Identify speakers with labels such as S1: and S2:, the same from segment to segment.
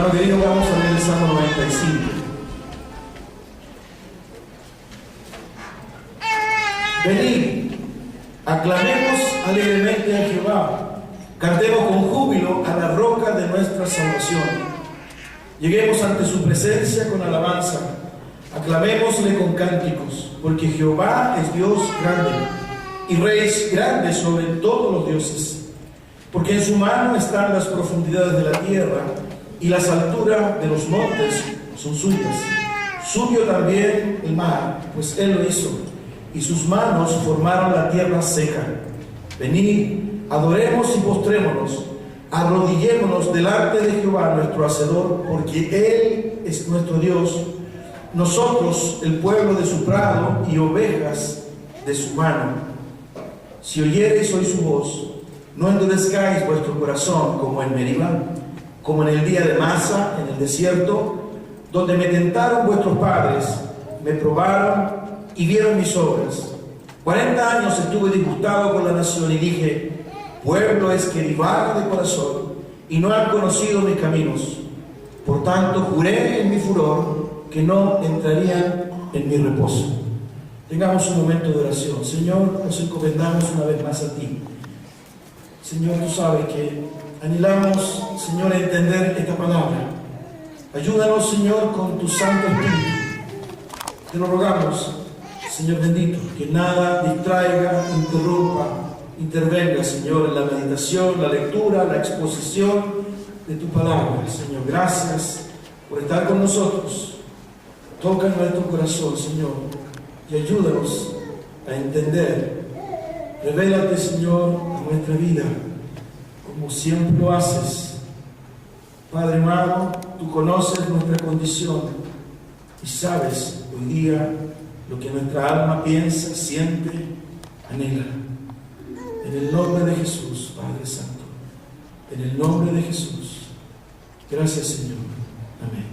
S1: Hermano querido, vamos a leer el Salmo 95. Venid, aclamemos alegremente a Jehová, cantemos con júbilo a la roca de nuestra salvación. Lleguemos ante su presencia con alabanza, aclamémosle con cánticos, porque Jehová es Dios grande y Rey grande sobre todos los dioses. Porque en su mano están las profundidades de la tierra y las alturas de los montes son suyas. Suyo también el mar, pues él lo hizo, y sus manos formaron la tierra seca. Venid, adoremos y postrémonos, arrodillémonos delante de Jehová nuestro Hacedor, porque él es nuestro Dios, nosotros el pueblo de su prado y ovejas de su mano. Si oyereis hoy su voz, no endurezcáis vuestro corazón como en Meribá, como en el día de Masa, en el desierto, donde me tentaron vuestros padres, me probaron y vieron mis obras. 40 años estuve disgustado con la nación y dije: pueblo es que divaga de corazón y no han conocido mis caminos. Por tanto, juré en mi furor que no entrarían en mi reposo. Tengamos un momento de oración. Señor, nos encomendamos una vez más a ti. Señor, tú sabes que anhelamos, Señor, entender esta palabra. Ayúdanos, Señor, con tu Santo Espíritu. Te lo rogamos, Señor bendito, que nada distraiga, interrumpa, intervenga, Señor, en la meditación, la lectura, la exposición de tu palabra. Señor, gracias por estar con nosotros. Toca nuestro corazón, Señor, y ayúdanos a entender. Revélate, Señor, a nuestra vida, como siempre lo haces. Padre amado, tú conoces nuestra condición y sabes hoy día lo que nuestra alma piensa, siente, anhela. En el nombre de Jesús, Padre Santo, en el nombre de Jesús. Gracias, Señor. Amén.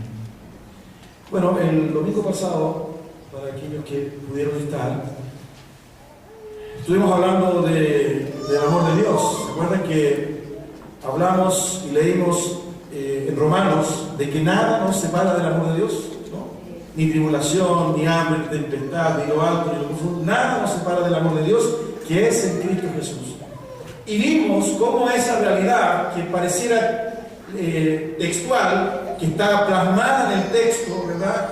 S1: Bueno, el domingo pasado, para aquellos que pudieron estar, estuvimos hablando del amor de Dios. ¿Se acuerdan que hablamos y leímos en Romanos de que nada nos separa del amor de Dios? Ni tribulación, ni hambre, ni tempestad, ni lo alto, ni lo profundo, nada nos separa del amor de Dios, que es en Cristo Jesús. Y vimos cómo esa realidad que pareciera textual, que está plasmada en el texto, ¿verdad?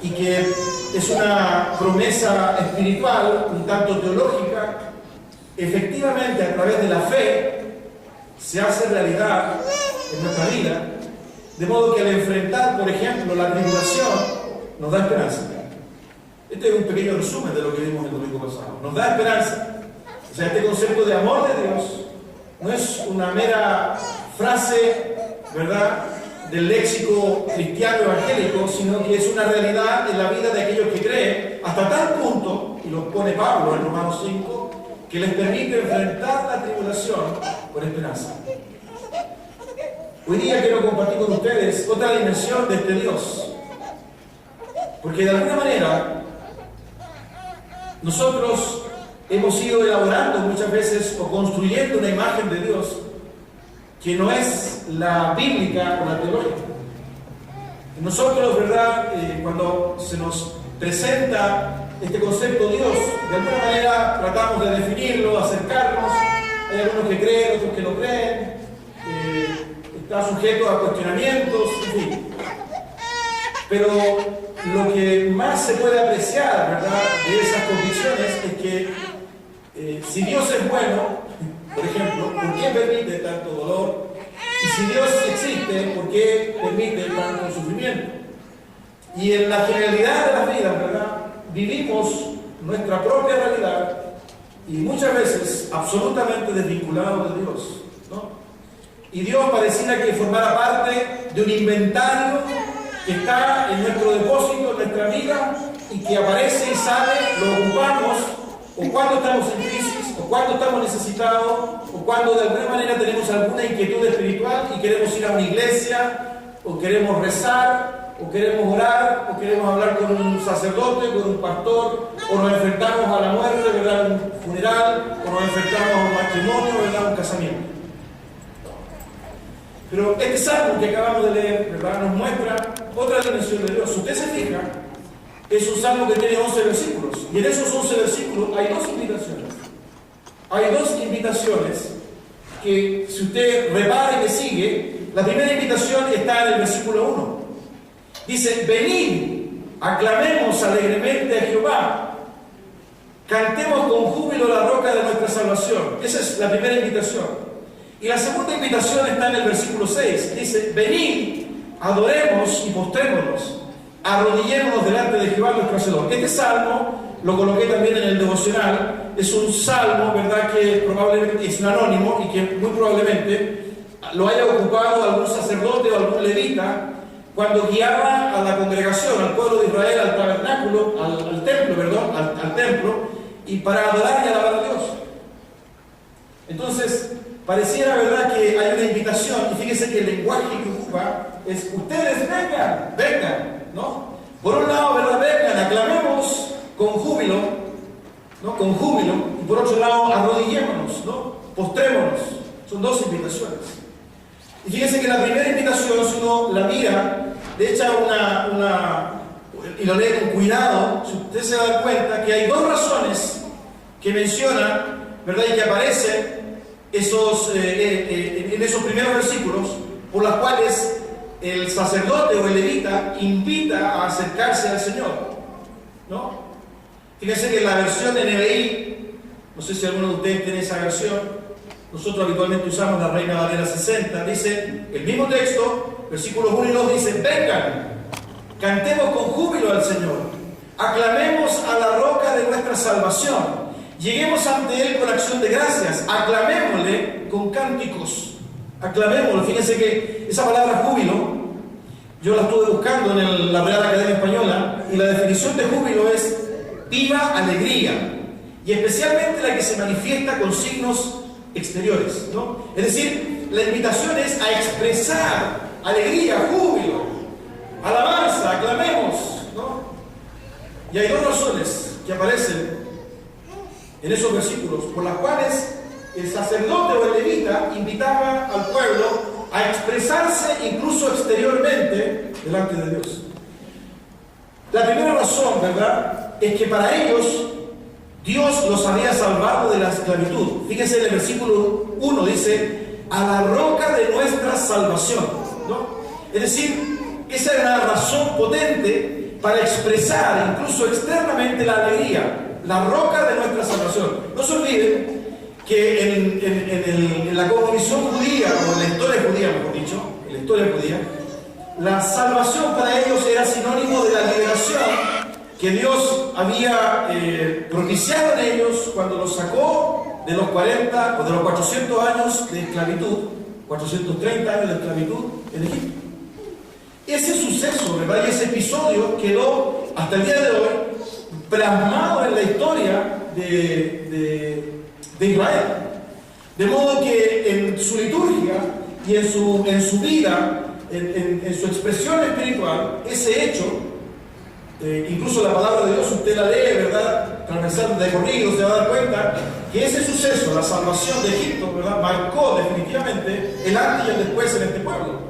S1: Y que es una promesa espiritual, un tanto teológica, efectivamente a través de la fe se hace realidad en nuestra vida, de modo que al enfrentar, por ejemplo, la tribulación, nos da esperanza. Este es un pequeño resumen de lo que vimos el domingo pasado. Nos da esperanza. O sea, este concepto de amor de Dios no es una mera frase, ¿verdad?, del léxico cristiano evangélico, sino que es una realidad en la vida de aquellos que creen, hasta tal punto, y lo pone Pablo en Romanos 5, que les permite enfrentar la tribulación con esperanza. Hoy día quiero compartir con ustedes otra dimensión de este Dios. Porque de alguna manera nosotros hemos ido elaborando muchas veces o construyendo una imagen de Dios que no es la bíblica o la teológica. Nosotros, ¿verdad?, cuando se nos presenta este concepto de Dios, de alguna manera tratamos de definirlo, acercarnos. Hay algunos que creen, otros que no creen, está sujeto a cuestionamientos, en fin. Pero lo que más se puede apreciar, ¿verdad?, de esas convicciones es que si Dios es bueno, por ejemplo, ¿por qué permite tanto dolor? Y si Dios existe, ¿por qué permite tanto sufrimiento? Y en la generalidad de las vidas, ¿verdad?, vivimos nuestra propia realidad y muchas veces absolutamente desvinculados de Dios, ¿no? Y Dios pareciera que formara parte de un inventario que está en nuestro depósito, en nuestra vida, y que aparece y sale, lo ocupamos, o cuando estamos en crisis, o cuando estamos necesitados, o cuando de alguna manera tenemos alguna inquietud espiritual y queremos ir a una iglesia, o queremos rezar, o queremos orar, o queremos hablar con un sacerdote, con un pastor, o nos enfrentamos a la muerte, ¿verdad?, un funeral, o nos enfrentamos a un matrimonio, ¿verdad?, un casamiento. Pero este salmo que acabamos de leer, ¿verdad?, nos muestra otra dimensión de Dios. Si usted se fija, es un salmo que tiene 11 versículos. Y en esos 11 versículos hay dos invitaciones. Hay dos invitaciones que, si usted repara y me sigue, la primera invitación está en el versículo 1. Dice: venid, aclamemos alegremente a Jehová, cantemos con júbilo la roca de nuestra salvación. Esa es la primera invitación. Y la segunda invitación está en el versículo 6. Dice: venid, adoremos y postrémonos, arrodillémonos delante de Jehová nuestro Hacedor. Este salmo lo coloqué también en el devocional. Es un salmo, ¿verdad?, que probablemente es un anónimo y que muy probablemente lo haya ocupado algún sacerdote o algún levita cuando guiaba a la congregación, al pueblo de Israel, al tabernáculo, al templo, y para adorar y alabar a Dios. Entonces, pareciera, ¿verdad?, que hay una invitación, y fíjese que el lenguaje que ocupa es: ustedes vengan, ¿no? Por un lado, ¿verdad?, vengan, aclamemos con júbilo, ¿no?, con júbilo, y por otro lado, arrodillémonos, ¿no?, postrémonos. Son dos invitaciones. Y fíjense que la primera invitación, si uno la mira, le echa y lo lee con cuidado, si usted se da cuenta que hay dos razones que menciona, ¿verdad?, y que aparecen en esos primeros versículos, por las cuales el sacerdote o el levita invita a acercarse al Señor, ¿no? Fíjense que en la versión de NBI, no sé si alguno de ustedes tiene esa versión, nosotros habitualmente usamos la Reina Valera 60, dice el mismo texto, versículos 1 y 2, dice: vengan, cantemos con júbilo al Señor, aclamemos a la roca de nuestra salvación, lleguemos ante Él con acción de gracias, aclamémosle con cánticos, aclamémosle. Fíjense que esa palabra júbilo, yo la estuve buscando en la Real Academia Española, y la definición de júbilo es viva alegría, y especialmente la que se manifiesta con signos exteriores, ¿no? Es decir, la invitación es a expresar alegría, júbilo, alabanza, aclamemos, ¿no? Y hay dos razones que aparecen en esos versículos por las cuales el sacerdote o el levita invitaba al pueblo a expresarse incluso exteriormente delante de Dios. La primera razón, ¿verdad?, es que para ellos Dios los había salvado de la esclavitud. Fíjense en el versículo 1, dice: a la roca de nuestra salvación, ¿no? Es decir, esa era una razón potente para expresar incluso externamente la alegría, la roca de nuestra salvación. No se olviden que en la cosmovisión judía, o en la historia judía, mejor dicho, en la historia judía, la salvación para ellos era sinónimo de la liberación que Dios había propiciado en ellos cuando los sacó de los 40 o de los 400 años de esclavitud, 430 años de esclavitud en Egipto. Ese suceso, ¿verdad?, y ese episodio quedó hasta el día de hoy plasmado en la historia de Israel. De modo que en su liturgia y en su vida, en su expresión espiritual, ese hecho, incluso la palabra de Dios, usted la lee, ¿verdad?, transversal de corrido, se va a dar cuenta que ese suceso, la salvación de Egipto, ¿verdad?, marcó definitivamente el antes y el después en este pueblo.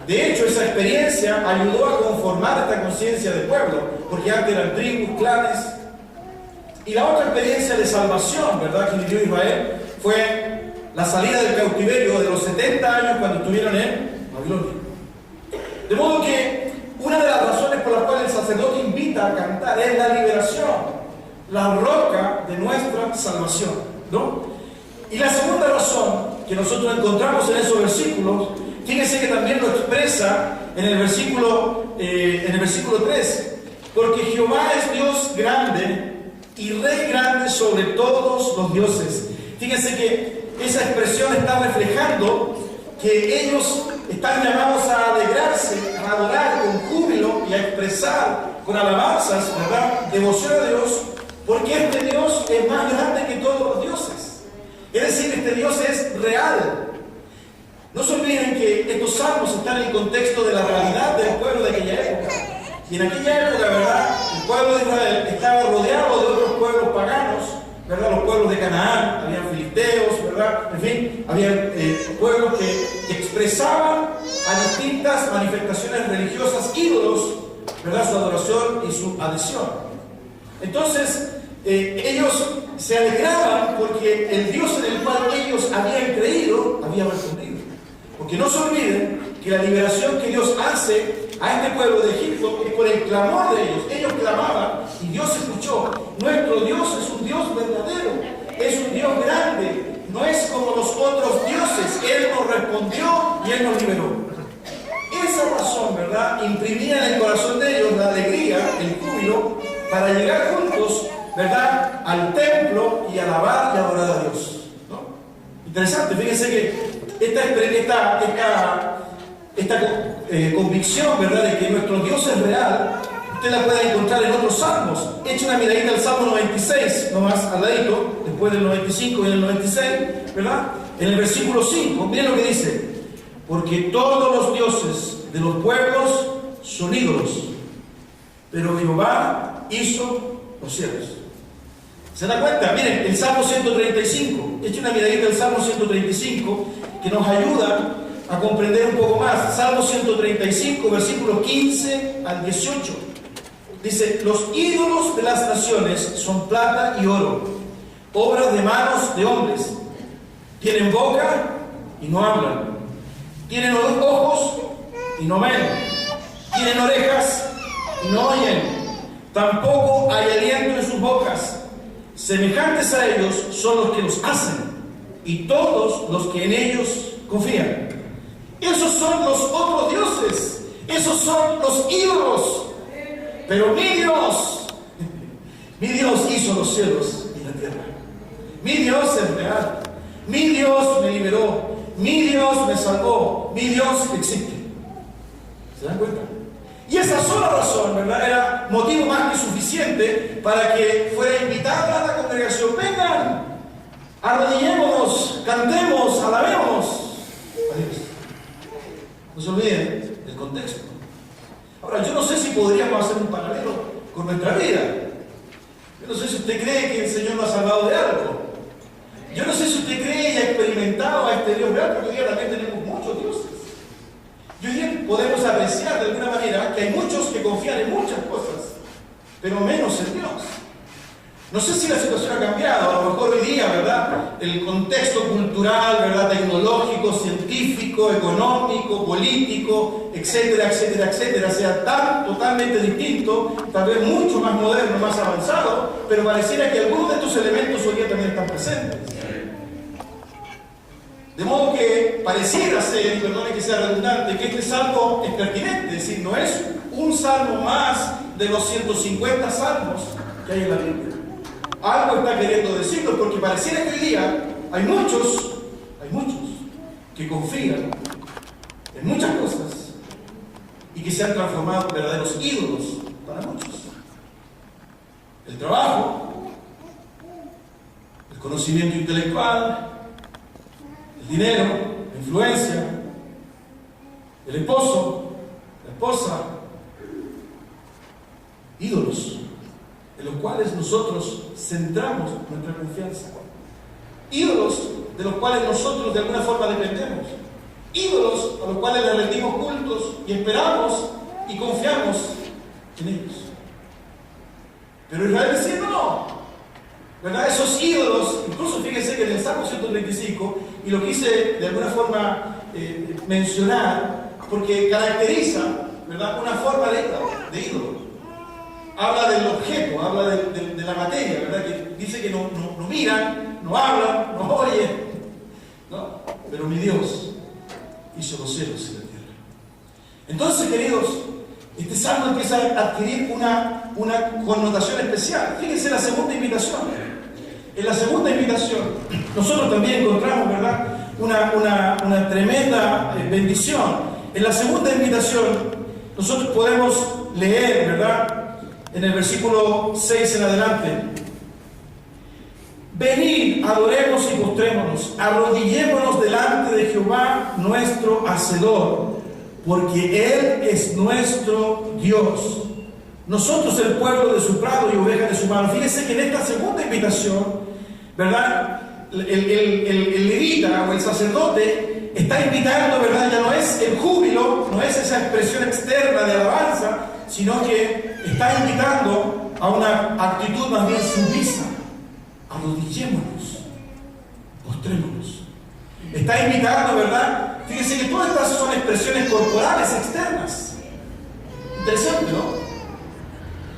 S1: De hecho, esa experiencia ayudó a conformar esta conciencia del pueblo, porque antes eran tribus, clanes. Y la otra experiencia de salvación, ¿verdad?, que vivió Israel fue la salida del cautiverio de los 70 años cuando estuvieron en Babilonia. De modo que una de las razones por las cuales el sacerdote invita a cantar es la liberación, la roca de nuestra salvación, ¿no? Y la segunda razón que nosotros encontramos en esos versículos, fíjense que también lo expresa en el versículo 3, porque Jehová es Dios grande y Rey grande sobre todos los dioses. Fíjense que esa expresión está reflejando que ellos están llamados a alegrarse, a adorar con júbilo y a expresar con alabanzas, ¿verdad?, devoción a Dios, porque este Dios es más grande que todos los dioses. Es decir, este Dios es real. No se olviden que estos salmos están en el contexto de la realidad del pueblo de aquella época. Y en aquella época, ¿verdad?, el pueblo de Israel estaba rodeado de otros pueblos paganos, ¿verdad?, los pueblos de Canaán, habían filisteos, ¿verdad?, en fin, habían pueblos que expresaban a distintas manifestaciones religiosas ídolos, ¿verdad?, su adoración y su adhesión. Entonces, ellos se alegraban porque el Dios en el cual ellos habían creído había respondido. Porque no se olviden que la liberación que Dios hace a este pueblo de Egipto es por el clamor de ellos. Ellos clamaban y Dios escuchó. Nuestro Dios es un Dios verdadero, es un Dios grande, no es como los otros dioses. Él nos respondió y Él nos liberó. Esa razón, ¿verdad?, imprimía en el corazón de ellos la alegría, el júbilo, para llegar juntos, ¿verdad?, al templo y alabar y adorar a Dios, ¿no? Interesante, fíjense que esta convicción, ¿verdad?, de que nuestro Dios es real, usted la puede encontrar en otros salmos. Eche una miradita al Salmo 96, nomás al ladito, después del 95 y el 96, ¿verdad? En el versículo 5, miren lo que dice: porque todos los dioses de los pueblos son ídolos, pero Jehová hizo los cielos. ¿Se da cuenta? Miren, el Salmo 135, eche una miradita al Salmo 135, que nos ayuda a comprender un poco más. Salmo 135, versículos 15 al 18. Dice: los ídolos de las naciones son plata y oro, obras de manos de hombres. Tienen boca y no hablan. Tienen ojos y no ven. Tienen orejas y no oyen. Tampoco hay aliento en sus bocas. Semejantes a ellos son los que los hacen, y todos los que en ellos confían. Esos son los otros dioses. Esos son los ídolos. Pero mi Dios hizo los cielos y la tierra. Mi Dios es real. Mi Dios me liberó. Mi Dios me salvó. Mi Dios existe. ¿Se dan cuenta? Y esa sola razón, ¿verdad?, era motivo más que suficiente para que fuera invitada a la congregación. Vengan, arrodillémonos, cantemos, alabemos a Dios. No se olviden del contexto. Ahora, yo no sé si podríamos hacer un paralelo con nuestra vida. Yo no sé si usted cree que el Señor nos ha salvado de algo. Yo no sé si usted cree y ha experimentado a este Dios real, porque hoy día también tenemos muchos dioses. Y hoy día podemos apreciar de alguna manera que hay muchos que confían en muchas cosas, pero menos en Dios. No sé si la situación ha cambiado, a lo mejor hoy día, ¿verdad?, el contexto cultural, ¿verdad?, tecnológico, científico, económico, político, etcétera, etcétera, etcétera, sea totalmente distinto, tal vez mucho más moderno, más avanzado, pero pareciera que algunos de estos elementos hoy día también están presentes. De modo que pareciera ser, y perdone que sea redundante, que este salmo es pertinente, es decir, no es un salmo más de los 150 salmos que hay en la Biblia. Algo está queriendo decirlo, porque pareciera que hoy día hay muchos que confían en muchas cosas y que se han transformado en verdaderos ídolos para muchos. El trabajo, el conocimiento intelectual, el dinero, la influencia, el esposo, la esposa, ídolos en los cuales nosotros centramos nuestra confianza. Ídolos de los cuales nosotros de alguna forma dependemos. Ídolos a los cuales le rendimos cultos y esperamos y confiamos en ellos. Pero Israel decía no, ¿verdad? Esos ídolos, incluso fíjense que en el Salmo 135, y lo quise de alguna forma mencionar, porque caracteriza, ¿verdad?, una forma de ídolo. Habla del objeto, habla de la materia, ¿verdad?, que dice que no miran, no hablan, no oyen, ¿no? Pero mi Dios hizo los cielos y la tierra. Entonces, queridos, este salmo empieza a adquirir una connotación especial. Fíjense la segunda invitación. En la segunda invitación, nosotros también encontramos, ¿verdad?, una tremenda bendición. En la segunda invitación, nosotros podemos leer, ¿verdad?, en el versículo 6 en adelante: venid, adoremos y postrémonos, arrodillémonos delante de Jehová nuestro Hacedor, porque Él es nuestro Dios, nosotros el pueblo de su prado y ovejas de su mano. Fíjense que en esta segunda invitación, ¿verdad?, el levita o el sacerdote está invitando, ¿verdad? Ya no es el júbilo, no es esa expresión externa de alabanza, sino que está invitando a una actitud más bien sumisa. Arrodillémonos, postrémonos. Está invitando, ¿verdad? Fíjense que todas estas son expresiones corporales externas. Interesante, ¿no?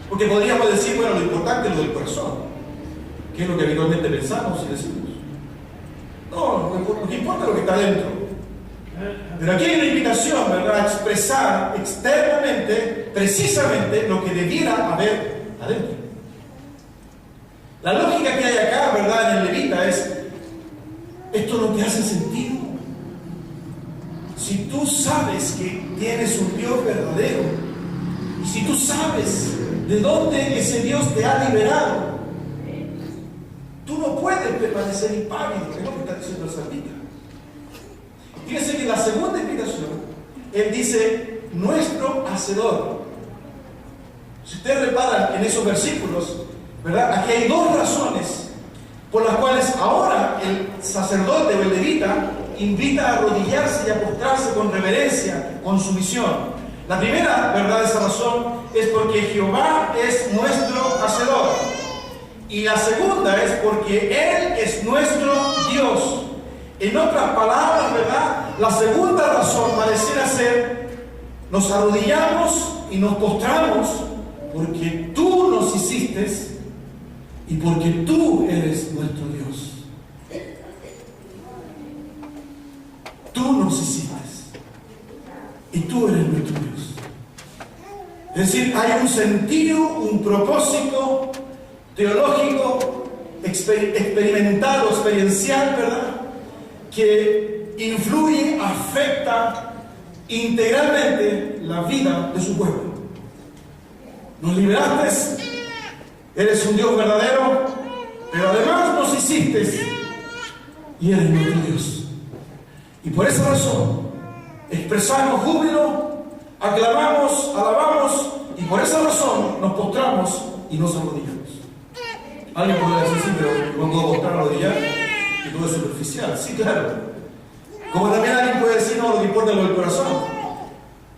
S1: Porque podríamos decir, bueno, lo importante es lo del corazón, que es lo que habitualmente pensamos y decimos. No, lo que importa es lo que está dentro. Pero aquí hay una invitación, ¿verdad?, a expresar externamente, precisamente, lo que debiera haber adentro. La lógica que hay acá, ¿verdad?, en el levita es: esto no te hace sentido. Si tú sabes que tienes un Dios verdadero, y si tú sabes de dónde ese Dios te ha liberado, tú no puedes permanecer impávido, que es lo que está diciendo el salmista. Fíjense que en la segunda invitación, él dice, nuestro Hacedor. Si ustedes reparan en esos versículos, ¿verdad?, aquí hay dos razones por las cuales ahora el sacerdote o el levita invita a arrodillarse y a postrarse con reverencia, con sumisión. La primera, ¿verdad?, esa razón es porque Jehová es nuestro Hacedor. Y la segunda es porque Él es nuestro Dios. En otras palabras, ¿verdad?, la segunda razón pareciera ser: nos arrodillamos y nos postramos porque tú nos hiciste y porque tú eres nuestro Dios. Tú nos hiciste y tú eres nuestro Dios. Es decir, hay un sentido, un propósito teológico, experimental o experiencial, ¿verdad?, que influye, afecta integralmente la vida de su pueblo. Nos liberaste, eres un Dios verdadero, pero además nos hiciste y eres nuestro Dios. Y por esa razón expresamos júbilo, aclamamos, alabamos, y por esa razón nos postramos y nos arrodillamos. Alguien puede decir: sí, pero no puedo postrar, arrodillar, y todo es superficial. Sí, claro. Como también alguien puede decir: no, lo que importa es lo del corazón.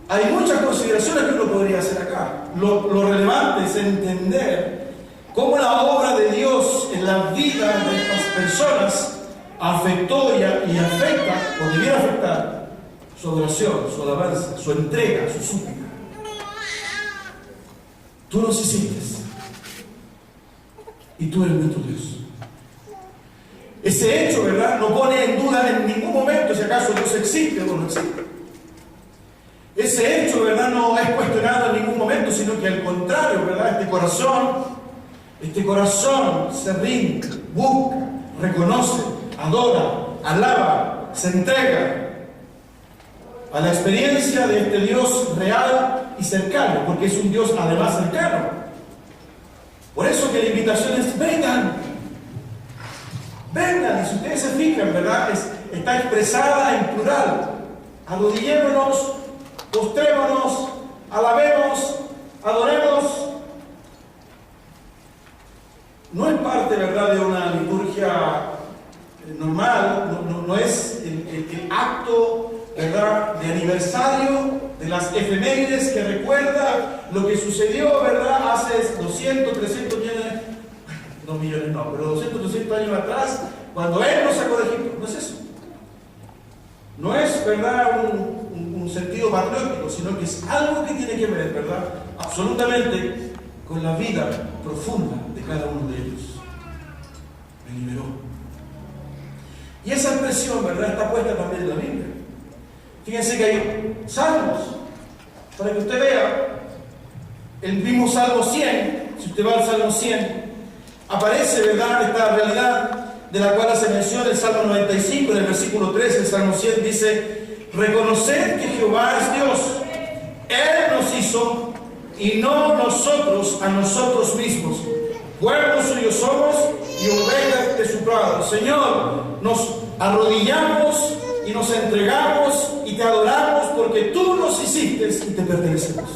S1: Hay muchas consideraciones que uno podría hacer acá. Lo relevante es entender cómo la obra de Dios en la vida de estas personas afectó y afecta, o debiera afectar, su adoración, su alabanza, su entrega, su súplica. Tú nos hiciste y tú eres nuestro Dios. Ese hecho, ¿verdad?, no pone en duda en ningún momento si acaso Dios existe o no existe. Ese hecho, ¿verdad?, no es cuestionado en ningún momento, sino que al contrario, ¿verdad?, este corazón se rinde, busca, reconoce, adora, alaba, se entrega a la experiencia de este Dios real y cercano, porque es un Dios además cercano. Por eso que la invitación es: vengan, vengan. Y si ustedes se fijan, ¿verdad?, está expresada en plural. Arrodillémonos, postrémonos, alabemos, adoremos. No es parte, ¿verdad?, de una liturgia normal, no es el acto, ¿verdad?, de aniversario, de las efemérides que recuerda lo que sucedió, ¿verdad?, hace 200, 300 millones, no millones no, pero 200, 300 años atrás, cuando Él nos sacó de Egipto. No es eso. No es, ¿verdad?, un sentido patriótico, sino que es algo que tiene que ver, ¿verdad?, absolutamente con la vida profunda de cada uno de ellos. Me liberó. Y esa expresión, ¿verdad?, está puesta también en la Biblia. Fíjense que hay salmos, para que usted vea, el mismo Salmo 100, si usted va al Salmo 100, aparece, ¿verdad?, esta realidad de la cual se menciona el Salmo 95, en el versículo 13, el Salmo 100 dice: reconoced que Jehová es Dios, Él nos hizo y no nosotros a nosotros mismos. Pueblo suyo somos y ovejas de su prado. Señor, nos arrodillamos y nos entregamos y te adoramos porque tú nos hiciste y te pertenecemos.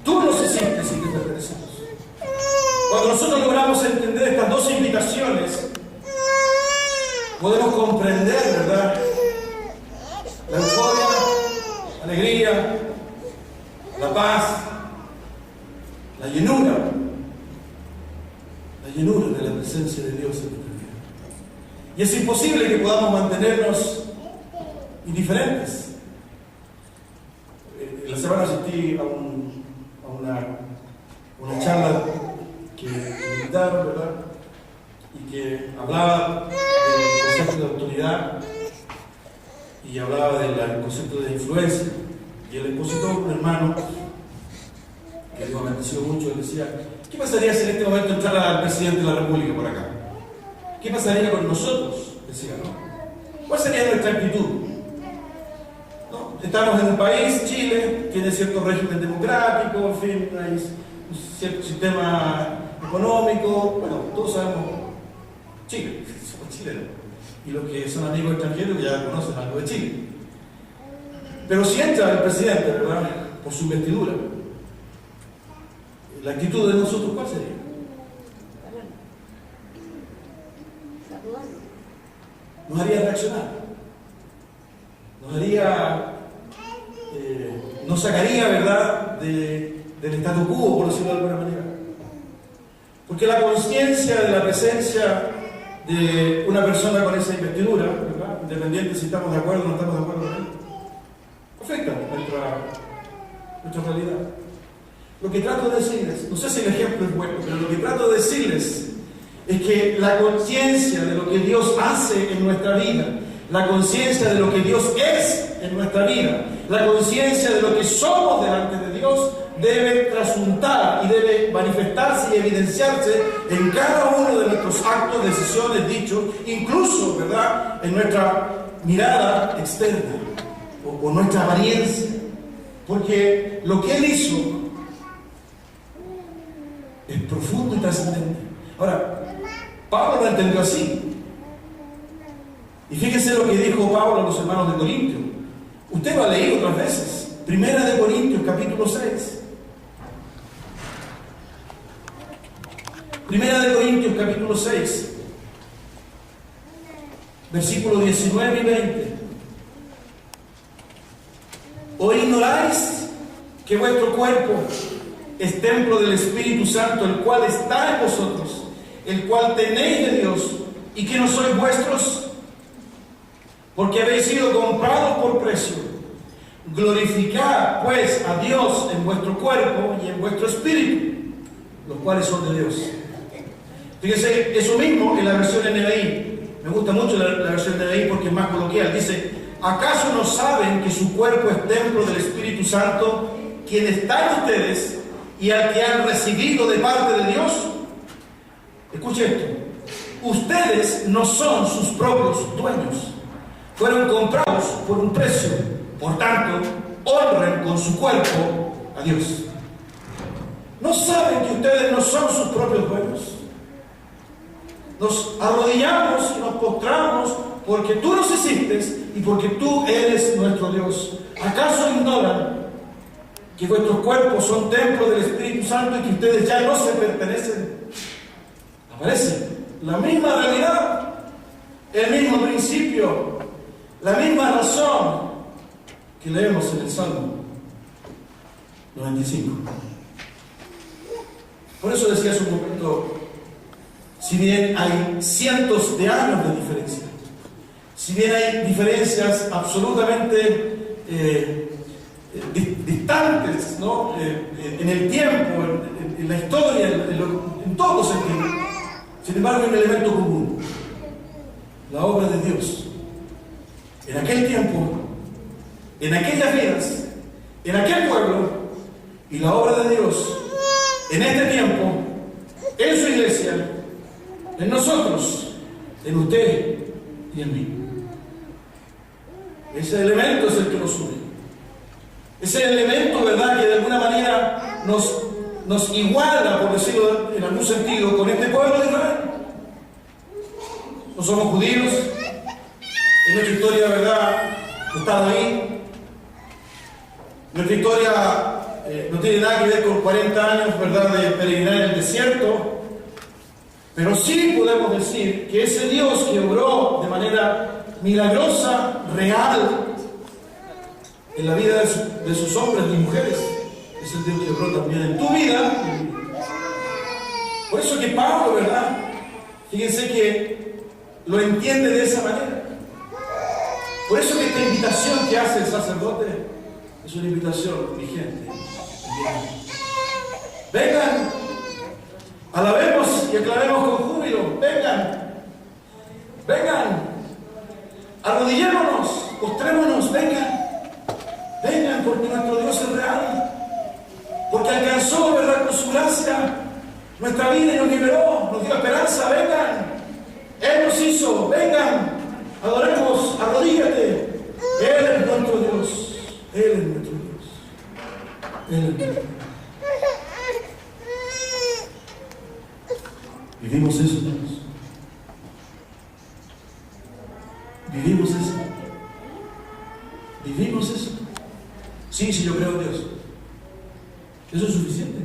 S1: Tú nos hiciste y te pertenecemos. Cuando nosotros logramos entender estas dos invitaciones podemos comprender, ¿verdad?, la euforia, la alegría, la paz, la llenura de la presencia de Dios en nuestra vida. Y es imposible que podamos mantenernos indiferentes. En la semana asistí a una charla que me invitaron, ¿verdad?, y que hablaba del concepto de autoridad y hablaba del concepto de influencia. Y el expositor, un hermano que Dios ha bendecido mucho, decía: ¿qué pasaría si en este momento entrara el presidente de la República por acá? ¿Qué pasaría con nosotros? Decía, ¿no? ¿Cuál sería nuestra actitud? ¿No? Estamos en un país, Chile, tiene cierto régimen democrático, en fin, hay un cierto sistema económico. Bueno, todos sabemos Chile, somos chilenos. Y los que son amigos extranjeros ya conocen algo de Chile. Pero si entra el presidente, ¿verdad?, por su investidura, la actitud de nosotros, ¿cuál sería? Nos haría reaccionar, nos sacaría, ¿verdad?, del statu quo, por decirlo de alguna manera. Porque la conciencia de la presencia de una persona con esa investidura, ¿verdad?, independiente si estamos de acuerdo o no estamos de acuerdo con él, afecta nuestra realidad. Lo que trato de decirles, no sé si el ejemplo es bueno, pero lo que trato de decirles es que la conciencia de lo que Dios hace en nuestra vida, la conciencia de lo que Dios es en nuestra vida, la conciencia de lo que somos delante de Dios, debe trasuntar y debe manifestarse y evidenciarse en cada uno de nuestros actos, decisiones, dichos, incluso, ¿verdad?, en nuestra mirada externa o nuestra apariencia. Porque lo que Él hizo es profundo y trascendente. Ahora, Pablo lo entendió así. Y fíjense lo que dijo Pablo a los hermanos de Corintio. Usted lo ha leído otras veces. Primera de Corintios, capítulo 6. Primera de Corintios, capítulo 6. Versículos 19 y 20. ¿O ignoráis que vuestro cuerpo es templo del Espíritu Santo, el cual está en vosotros, el cual tenéis de Dios, y que no sois vuestros? Porque habéis sido comprados por precio. Glorificad pues a Dios en vuestro cuerpo y en vuestro espíritu, los cuales son de Dios. Fíjense, eso mismo en la versión NBI. Me gusta mucho la versión NBI porque es más coloquial. Dice: ¿acaso no saben que su cuerpo es templo del Espíritu Santo, quien está en ustedes y al que han recibido de parte de Dios? Escuche esto: ustedes no son sus propios dueños, fueron comprados por un precio, por tanto, honren con su cuerpo a Dios. ¿No saben que ustedes no son sus propios dueños? Nos arrodillamos y nos postramos porque tú nos hiciste y porque tú eres nuestro Dios. ¿Acaso ignoran que vuestros cuerpos son templos del Espíritu Santo y que ustedes ya no se pertenecen? Aparece la misma realidad, el mismo principio, la misma razón que leemos en el Salmo 95. Por eso decía hace un momento, si bien hay cientos de años de diferencia, si bien hay diferencias absolutamente distantes, ¿no?, en el tiempo, en la historia, en todos los sentidos, sin embargo hay un elemento común: la obra de Dios. En aquel tiempo, en aquellas vidas, en aquel pueblo, y la obra de Dios en este tiempo, en su iglesia, en nosotros, en usted y en mí. Ese elemento es el que nos une. Ese elemento, ¿verdad?, que de alguna manera nos iguala, por decirlo en algún sentido, con este pueblo de Israel. No somos judíos. En nuestra historia, ¿verdad?, no está ahí. Nuestra historia no tiene nada que ver con 40 años, ¿verdad?, de peregrinar en el desierto. Pero sí podemos decir que ese Dios que obró de manera milagrosa, real, en la vida de sus hombres y mujeres, es el Dios que obró también en tu vida. Por eso que Pablo, ¿verdad? Fíjense que lo entiende de esa manera. Por eso que esta invitación que hace el sacerdote es una invitación vigente. Vengan, alabemos y aclaremos con júbilo. Vengan, vengan, arrodillémonos, postrémonos, vengan, vengan, porque nuestro Dios es real, porque alcanzó, ¿verdad?, con su gracia nuestra vida y nos liberó, nos dio esperanza. Vengan, Él nos hizo, vengan, adoremos, arrodíllate. Él es nuestro Dios, Él es nuestro Dios, Él es nuestro Dios. Vivimos eso, hermanos. Vivimos eso. Vivimos eso. Sí, yo creo en Dios. Eso es suficiente.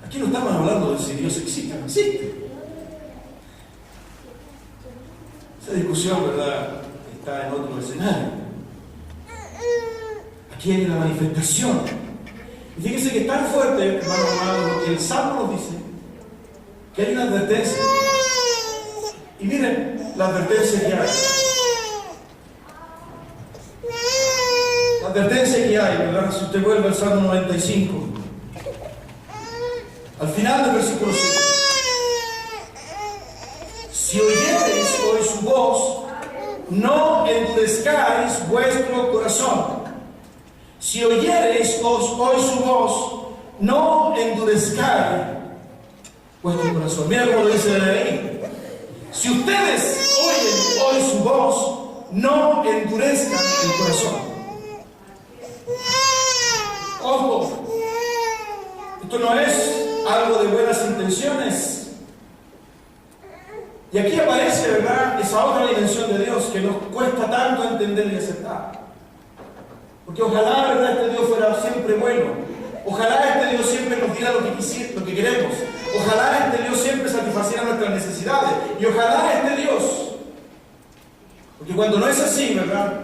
S1: Aquí no estamos hablando de si Dios existe o no existe. Esa discusión, ¿verdad?, está en otro escenario. Aquí hay una manifestación. Y fíjense que es tan fuerte, hermanos amados, lo que el Salmo nos dice, que hay una advertencia. Y miren la advertencia que hay. La advertencia que hay, ¿verdad? Si usted vuelve al Salmo 95, al final del versículo 5. Si oyereis hoy su voz, no endurezcáis vuestro corazón. Si oyereis hoy su voz, no endurezcáis vuestro corazón. Mira cómo lo dice ahí. Si ustedes oyen hoy su voz, no endurezcan el corazón. Ojo, esto no es algo de buenas intenciones. Y aquí aparece, ¿verdad?, esa otra dimensión de Dios que nos cuesta tanto entender y aceptar. Porque ojalá, ¿verdad?, este Dios fuera siempre bueno. Ojalá este Dios siempre nos diera lo que queremos. Ojalá este Dios siempre satisfaciera nuestras necesidades. Y ojalá este Dios. Porque cuando no es así, ¿verdad?,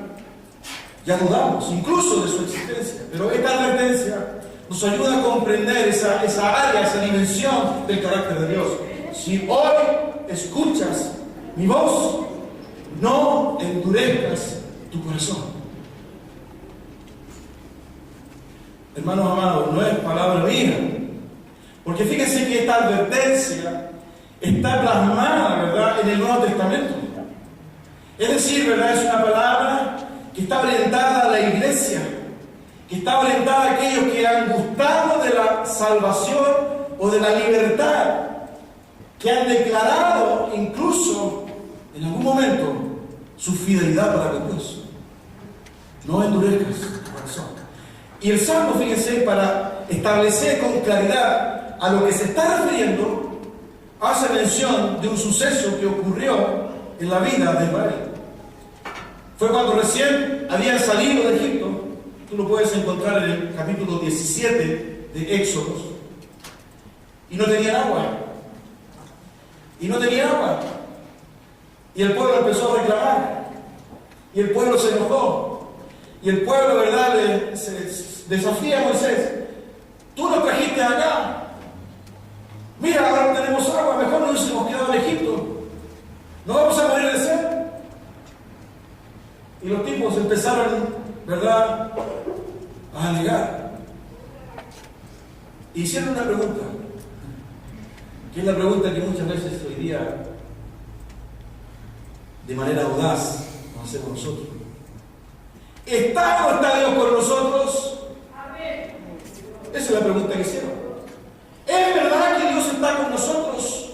S1: ya dudamos incluso de su existencia. Pero esta advertencia nos ayuda a comprender esa área, esa dimensión del carácter de Dios. Si hoy escuchas mi voz, no endurezcas tu corazón. Hermanos amados, no es palabra mía, porque fíjense que esta advertencia está plasmada, ¿verdad?, en el Nuevo Testamento. Es decir, ¿verdad?, es una palabra que está orientada a la iglesia, que está orientada a aquellos que han gustado de la salvación o de la libertad, que han declarado incluso en algún momento su fidelidad para con Dios. No endurezcas tu corazón. Y el Salmo, fíjense, para establecer con claridad a lo que se está refiriendo, hace mención de un suceso que ocurrió en la vida de Israel. Fue cuando recién habían salido de Egipto. Tú lo puedes encontrar en el capítulo 17 de Éxodo. Y no tenían agua. Y no tenían agua. Y el pueblo empezó a reclamar. Y el pueblo se enojó. Y el pueblo, ¿verdad?, se desafía a Moisés. Tú nos trajiste acá. Mira, ahora no tenemos agua. Mejor nos hubiésemos quedado en Egipto. No vamos a morir de sed. Y los tipos empezaron, ¿verdad?, a alegar. Y hicieron una pregunta, que es la pregunta que muchas veces hoy día, de manera audaz, nos hacemos nosotros. ¿Está o no está Dios con nosotros? Amén. Esa es la pregunta que hicieron. ¿Es verdad que Dios está con nosotros?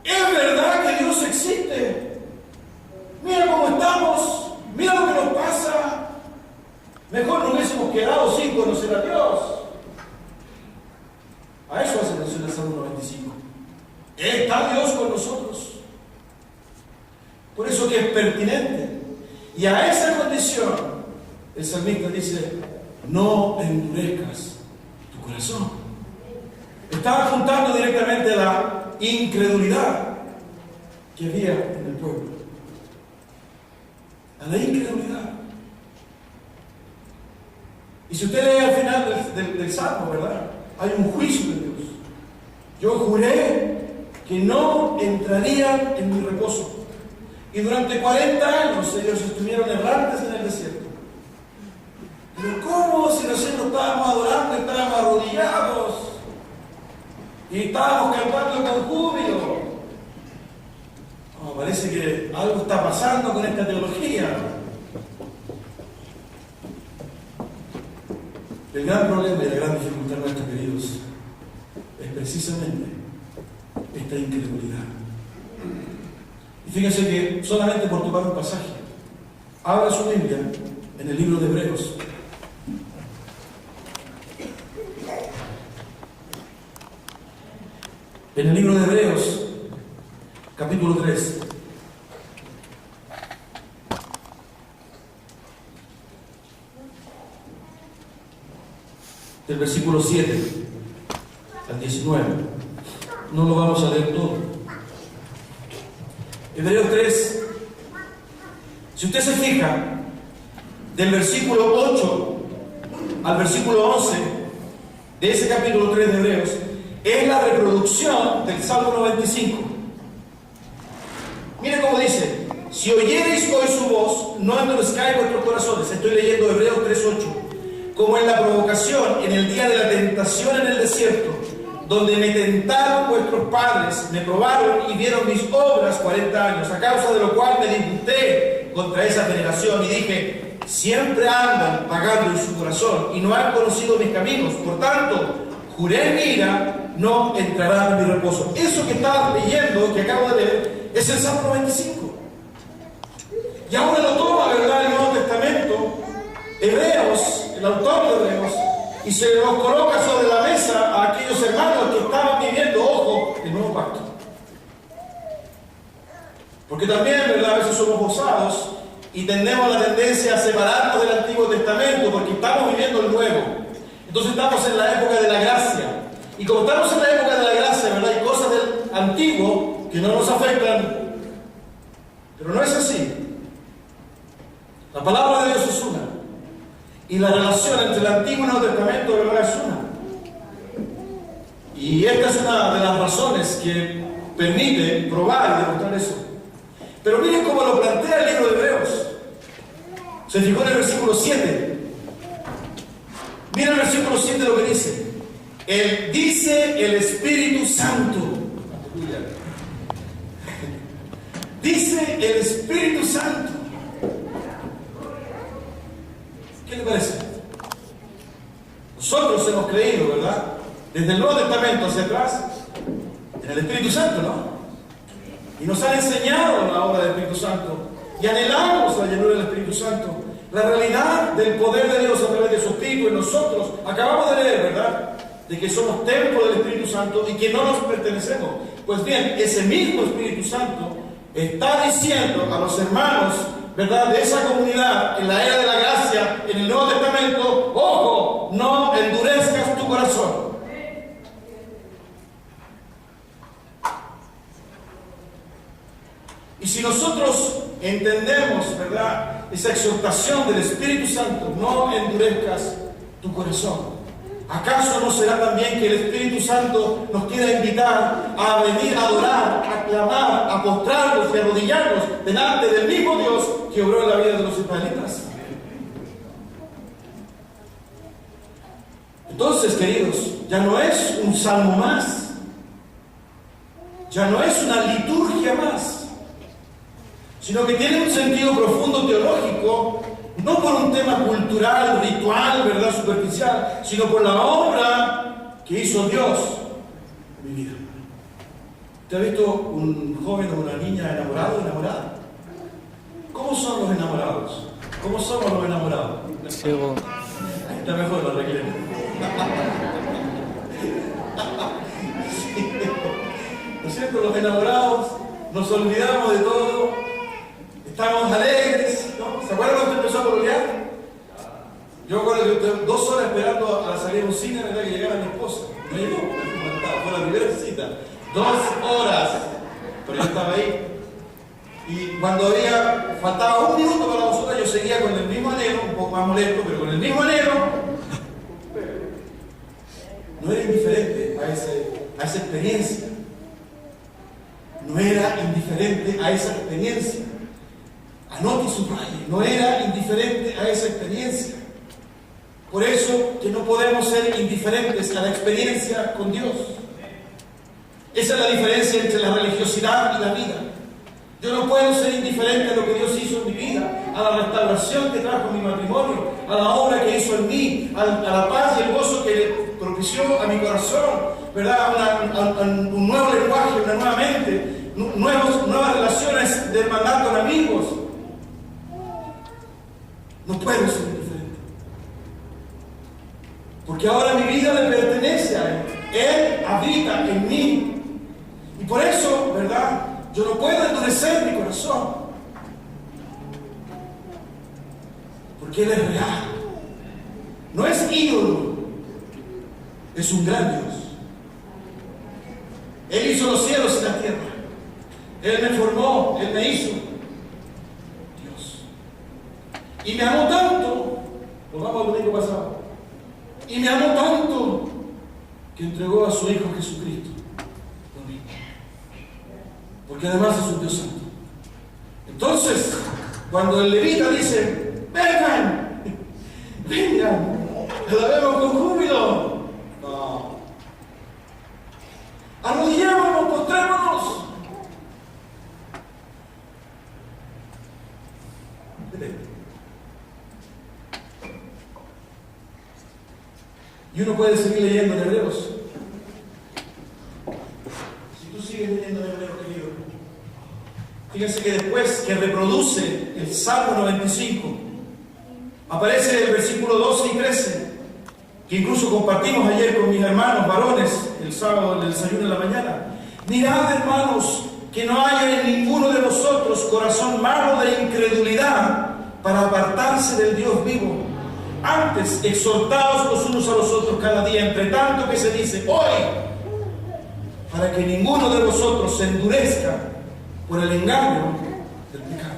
S1: ¿Es verdad que Dios existe? Mira cómo estamos, mira lo que nos pasa. Mejor nos hubiésemos quedado sin conocer a Dios. A eso hace mención el Salmo 95. ¿Está Dios con nosotros? Por eso que es pertinente. Y a esa condición, el salmista dice: no endurezcas tu corazón. Es Estaba apuntando directamente a la incredulidad que había en el pueblo. A la incredulidad. Y si usted lee al final del Salmo, ¿verdad? Hay un juicio de Dios. Yo juré que no entrarían en mi reposo. Y durante 40 años ellos estuvieron errantes en el desierto. Pero ¿cómo si nosotros estábamos adorando, estábamos arrodillados y estábamos cantando con júbilo? No, parece que algo está pasando con esta teología. El gran problema y la gran dificultad nuestra, queridos, es precisamente esta incredulidad. Y fíjense que solamente por tomar un pasaje, abra su Biblia en el libro de Hebreos. En el libro de Hebreos, capítulo 3. Del versículo 7 al 19. No lo vamos a leer todo. Hebreos 3. Si usted se fija, del versículo 8 al versículo 11 de ese capítulo 3 de Hebreos, es la reproducción del Salmo 95. Mire cómo dice: si oyereis hoy su voz, no endurezcáis vuestros corazones. Estoy leyendo Hebreos 3:8. Como en la provocación, en el día de la tentación en el desierto, donde me tentaron vuestros padres, me probaron y vieron mis obras 40 años, a causa de lo cual me disputé contra esa generación y dije: siempre andan pagando en su corazón y no han conocido mis caminos. Por tanto, juré en mi ira, no entrarán en mi reposo. Eso que estaba leyendo, que acabo de leer, es el Salmo 95. Y ahora lo toma, ¿verdad?, el Nuevo Testamento, Hebreos, el autor de Hebreos, y se los coloca sobre la mesa a aquellos hermanos que estaban viviendo, ojo, el nuevo pacto. Porque también, ¿verdad?, a veces somos gozados y tenemos la tendencia a separarnos del Antiguo Testamento porque estamos viviendo el Nuevo. Entonces estamos en la época de la gracia. Y como estamos en la época de la gracia, ¿verdad?, hay cosas del Antiguo que no nos afectan. Pero no es así. La palabra de Dios es una. Y la relación entre el Antiguo y el Nuevo Testamento, ¿verdad?, es una. Y esta es una de las razones que permite probar y demostrar eso. Pero miren cómo lo plantea el libro de Hebreos. Se fijó en el versículo 7. Miren el versículo 7 lo que dice. Dice el Espíritu Santo. Dice el Espíritu Santo. ¿Qué le parece? Nosotros hemos creído, ¿verdad?, desde el Nuevo Testamento hacia atrás, en el Espíritu Santo, ¿no? Y nos han enseñado la obra del Espíritu Santo. Y anhelamos la llenura del Espíritu Santo. La realidad del poder de Dios a través de su Espíritu en nosotros. Acabamos de leer, ¿verdad?, de que somos templo del Espíritu Santo y que no nos pertenecemos. Pues bien, ese mismo Espíritu Santo está diciendo a los hermanos, ¿verdad?, de esa comunidad en la era de la gracia, en el Nuevo Testamento: ojo, no endurezcas tu corazón. Y si nosotros entendemos, ¿verdad?, esa exhortación del Espíritu Santo: no endurezcas tu corazón, ¿acaso no será también que el Espíritu Santo nos quiera invitar a venir a adorar, a clamar, a postrarnos y arrodillarnos delante del mismo Dios que obró en la vida de los israelitas? Entonces, queridos, ya no es un salmo más, ya no es una liturgia más, sino que tiene un sentido profundo teológico, no por un tema cultural, ritual, ¿verdad?, superficial, sino por la obra que hizo Dios en mi vida. ¿Usted ha visto un joven o una niña enamorado o enamorada? ¿Cómo son los enamorados? ¿Cómo somos los enamorados?
S2: Ciego.
S1: Está mejor, lo arreglé. ¿No es cierto? Los enamorados nos olvidamos de todo, estamos alegres, ¿no? ¿Se acuerdan cuando empezó a pololear? Yo recuerdo que 2 horas esperando a salir a un cine, ¿verdad?, que llegara mi esposa. No llegó, me fui matado. Teresita. 2 horas. Pero yo estaba ahí. Y cuando faltaba 1 minuto para la basura, yo seguía con el mismo anhelo, un poco más molesto, pero con el mismo anhelo. No era indiferente a esa experiencia. No era indiferente a esa experiencia. Anote y subraye, no era indiferente a esa experiencia. Por eso que no podemos ser indiferentes a la experiencia con Dios. Esa es la diferencia entre la religiosidad y la vida. Yo no puedo ser indiferente a lo que Dios hizo en mi vida, a la restauración que trajo en mi matrimonio, a la obra que hizo en mí, a la paz y el gozo que propició a mi corazón, ¿verdad? Un nuevo lenguaje, una nueva mente, nuevas relaciones de hermandad con amigos. No puedo ser indiferente. Porque ahora mi vida le pertenece a Él. Él habita en mí. Y por eso, ¿verdad? Yo no puedo endurecer mi corazón. Porque Él es real. No es ídolo. Es un gran Dios. Él hizo los cielos y la tierra. Él me formó. Él me hizo. Dios. Y me amó tanto. Volvamos al domingo pasado. Y me amó tanto que entregó a su Hijo Jesucristo. Porque además es un Dios santo. Entonces, cuando el levita dice, vengan, alabemos con júbilo. No. Arrodillémonos, postrémonos. Y uno puede seguir leyendo en Hebreos. Si tú sigues leyendo en Hebreos, querido, fíjense que después que reproduce el Salmo 95, aparece el versículo 12 y 13, que incluso compartimos ayer con mis hermanos varones, el sábado en el desayuno de la mañana. Mirad, hermanos, que no haya en ninguno de vosotros corazón malo de incredulidad para apartarse del Dios vivo. Antes, exhortaos los unos a los otros cada día, entre tanto que se dice hoy, para que ninguno de vosotros se endurezca por el engaño del pecado.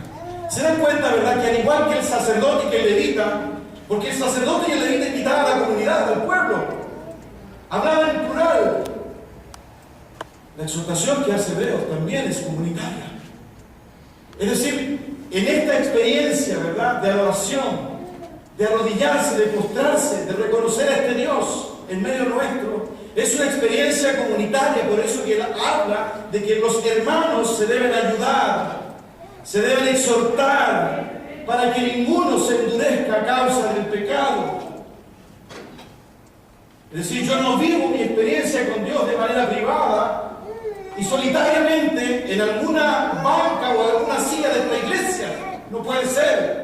S1: ¿Se dan cuenta, verdad, que al igual que el sacerdote y que el levita, porque el sacerdote y el levita invitaban a la comunidad, al pueblo, hablaban en plural, la exhortación que hace Hebreos también es comunitaria. Es decir, en esta experiencia, ¿verdad?, de adoración, de arrodillarse, de postrarse, de reconocer a este Dios en medio nuestro, es una experiencia comunitaria. Por eso que él habla de que los hermanos se deben ayudar, se deben exhortar, para que ninguno se endurezca a causa del pecado. Es decir, yo no vivo mi experiencia con Dios de manera privada y solitariamente en alguna banca o en alguna silla de esta iglesia. No puede ser.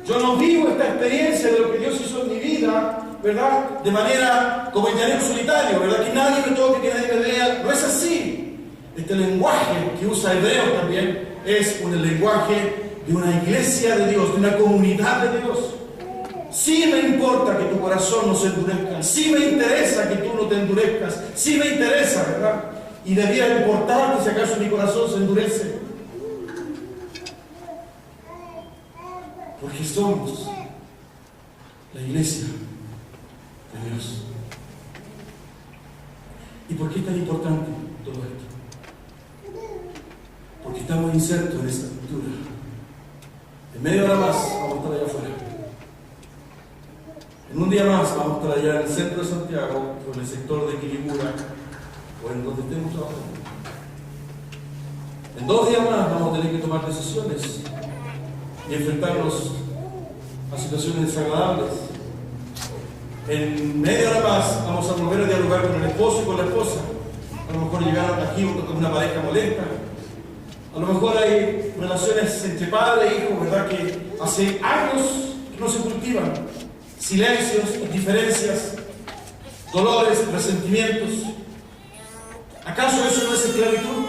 S1: Yo no vivo esta experiencia de lo que Dios hizo en mi vida, ¿verdad?, de manera como el llanero solitario, ¿verdad?, que nadie me toque, que nadie me vea. No es así. Este lenguaje que usa Hebreos también es un lenguaje de una iglesia de Dios, de una comunidad de Dios. Sí me importa que tu corazón no se endurezca, sí me interesa que tú no te endurezcas, sí me interesa, ¿verdad? Y debiera importarte si acaso mi corazón se endurece. Porque somos la iglesia de Dios. ¿Y por qué es tan importante todo esto? Porque estamos insertos en esta cultura. En media hora más vamos a estar allá afuera. En un día más vamos a estar allá en el centro de Santiago, o en el sector de Quiribura, o en donde estemos trabajando. En 2 días más vamos a tener que tomar decisiones y enfrentarnos a situaciones desagradables. En media hora más vamos a volver a dialogar con el esposo y con la esposa. A lo mejor llegar aquí con una pareja molesta. A lo mejor hay relaciones entre padre e hijo, ¿verdad?, que hace años que no se cultivan. Silencios, diferencias, dolores, resentimientos. ¿Acaso eso no es esclavitud?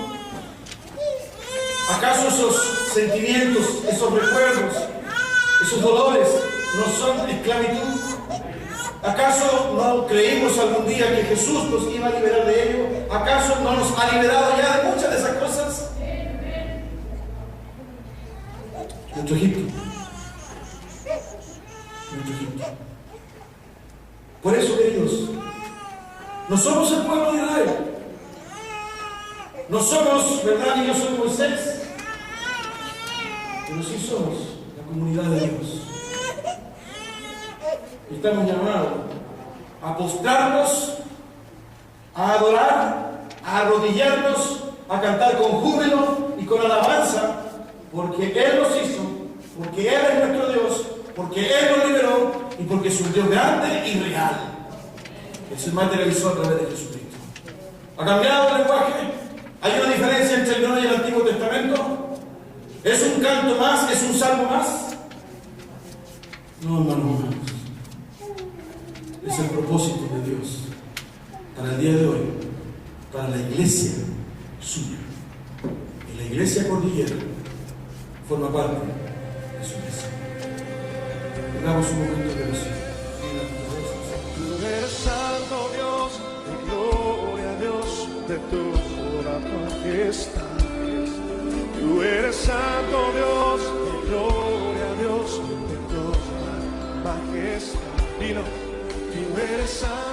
S1: ¿Acaso esos sentimientos, esos recuerdos, esos dolores no son esclavitud? ¿Acaso no creímos algún día que Jesús nos iba a liberar de ello? ¿Acaso no nos ha liberado ya de muchas de esas cosas? Nuestro Egipto. Nuestro Egipto. Por eso, queridos, no somos el pueblo de Israel. No somos, ¿verdad? Ni yo soy Moisés. Pero sí somos la comunidad de Dios. Estamos llamados a postrarnos, a adorar, a arrodillarnos, a cantar con júbilo y con alabanza, porque Él nos hizo, porque Él es nuestro Dios, porque Él nos liberó y porque es un Dios grande y real. Él se materializó a través de Jesucristo. ¿Ha cambiado el lenguaje? ¿Hay una diferencia entre el Nuevo y el Antiguo Testamento? ¿Es un canto más? ¿Es un salmo más? No, hermanos. Es el propósito de Dios para el día de hoy, para la iglesia suya. Y la iglesia cordillera forma parte de su iglesia. Hagamos un momento de oración.
S2: Tú eres santo Dios, de gloria a Dios, de toda majestad. Tú eres santo Dios, de gloria a Dios, de toda majestad. Dilo. Tú eres santo.